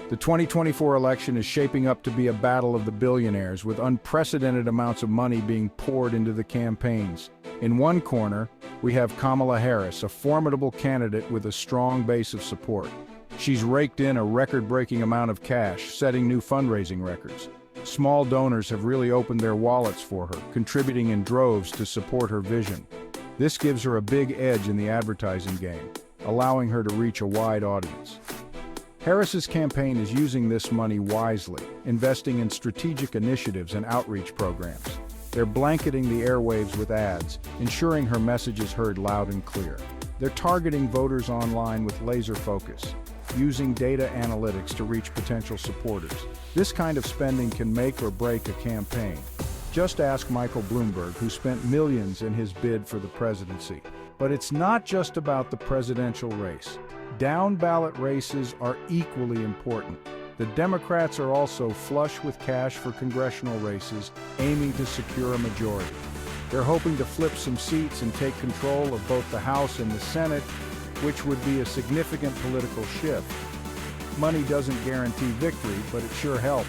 The 2024 election is shaping up to be a battle of the billionaires, with unprecedented amounts of money being poured into the campaigns. In one corner, we have Kamala Harris, a formidable candidate with a strong base of support. She's raked in a record-breaking amount of cash, setting new fundraising records. Small donors have really opened their wallets for her, contributing in droves to support her vision. This gives her a big edge in the advertising game, allowing her to reach a wide audience. Harris's campaign is using this money wisely, investing in strategic initiatives and outreach programs. They're blanketing the airwaves with ads, ensuring her message is heard loud and clear. They're targeting voters online with laser focus, using data analytics to reach potential supporters. This kind of spending can make or break a campaign. Just ask Michael Bloomberg, who spent millions in his bid for the presidency. But it's not just about the presidential race. Down-ballot races are equally important. The Democrats are also flush with cash for congressional races, aiming to secure a majority. They're hoping to flip some seats and take control of both the House and the Senate, which would be a significant political shift. Money doesn't guarantee victory, but it sure helps.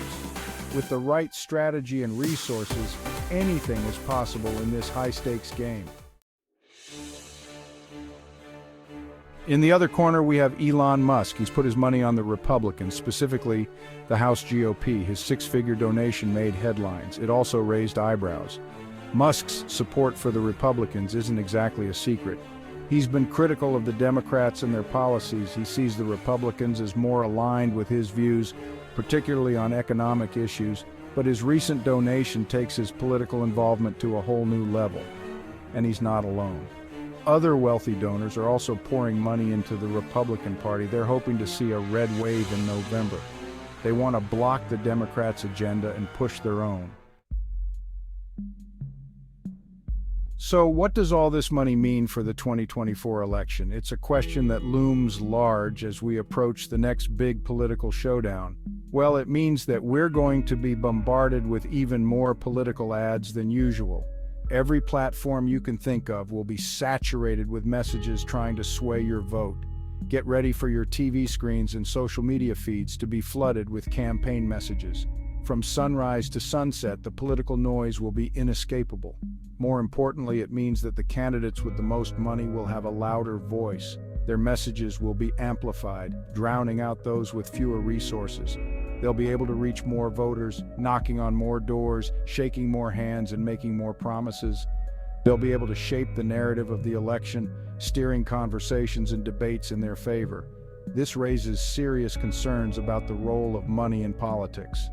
With the right strategy and resources, anything is possible in this high-stakes game. In the other corner, we have Elon Musk. He's put his money on the Republicans, specifically the House GOP. His six-figure donation made headlines. It also raised eyebrows. Musk's support for the Republicans isn't exactly a secret. He's been critical of the Democrats and their policies. He sees the Republicans as more aligned with his views, particularly on economic issues, but his recent donation takes his political involvement to a whole new level. And he's not alone. Other wealthy donors are also pouring money into the Republican Party. They're hoping to see a red wave in November. They want to block the Democrats' agenda and push their own. So what does all this money mean for the 2024 election? It's a question that looms large as we approach the next big political showdown. Well, it means that we're going to be bombarded with even more political ads than usual. Every platform you can think of will be saturated with messages trying to sway your vote. Get ready for your TV screens and social media feeds to be flooded with campaign messages. From sunrise to sunset, the political noise will be inescapable. More importantly, it means that the candidates with the most money will have a louder voice. Their messages will be amplified, drowning out those with fewer resources. They'll be able to reach more voters, knocking on more doors, shaking more hands, and making more promises. They'll be able to shape the narrative of the election, steering conversations and debates in their favor. This raises serious concerns about the role of money in politics.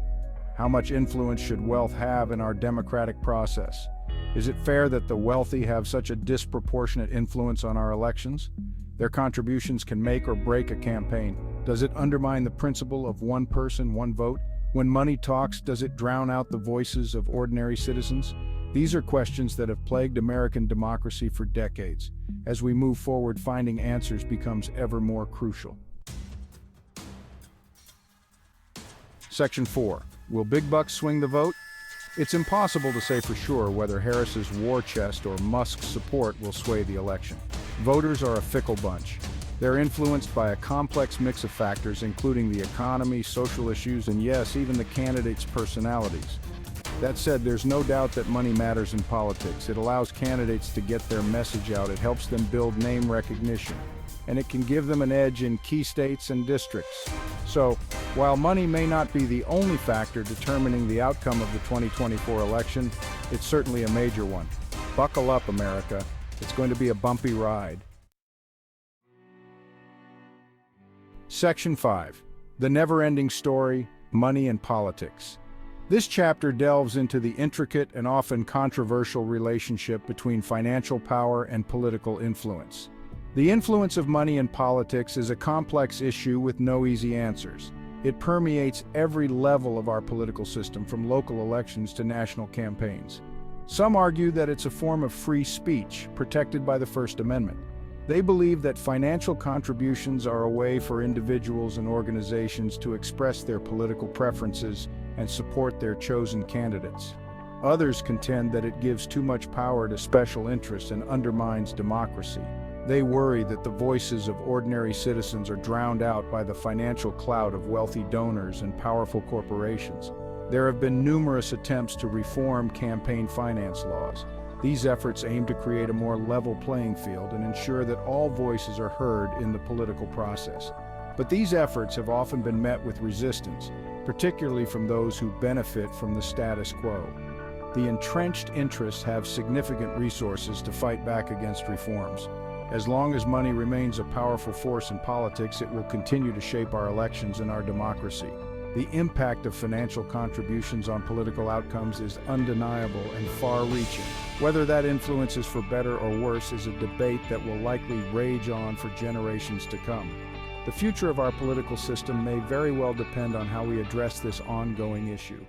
How much influence should wealth have in our democratic process? Is it fair that the wealthy have such a disproportionate influence on our elections? Their contributions can make or break a campaign. Does it undermine the principle of one person, one vote? When money talks, does it drown out the voices of ordinary citizens? These are questions that have plagued American democracy for decades. As we move forward, finding answers becomes ever more crucial. Section 4. Will big bucks swing the vote? It's impossible to say for sure whether Harris's war chest or Musk's support will sway the election. Voters are a fickle bunch. They're influenced by a complex mix of factors, including the economy, social issues, and yes, even the candidates' personalities. That said, there's no doubt that money matters in politics. It allows candidates to get their message out. It helps them build name recognition, and it can give them an edge in key states and districts. So, while money may not be the only factor determining the outcome of the 2024 election, it's certainly a major one. Buckle up, America. It's going to be a bumpy ride. Section 5. The never-ending story, money and politics. This chapter delves into the intricate and often controversial relationship between financial power and political influence. The influence of money in politics is a complex issue with no easy answers. It permeates every level of our political system, from local elections to national campaigns. Some argue that it's a form of free speech, protected by the First Amendment. They believe that financial contributions are a way for individuals and organizations to express their political preferences and support their chosen candidates. Others contend that it gives too much power to special interests and undermines democracy. They worry that the voices of ordinary citizens are drowned out by the financial clout of wealthy donors and powerful corporations. There have been numerous attempts to reform campaign finance laws. These efforts aim to create a more level playing field and ensure that all voices are heard in the political process. But these efforts have often been met with resistance, particularly from those who benefit from the status quo. The entrenched interests have significant resources to fight back against reforms. As long as money remains a powerful force in politics, it will continue to shape our elections and our democracy. The impact of financial contributions on political outcomes is undeniable and far-reaching. Whether that influence is for better or worse is a debate that will likely rage on for generations to come. The future of our political system may very well depend on how we address this ongoing issue.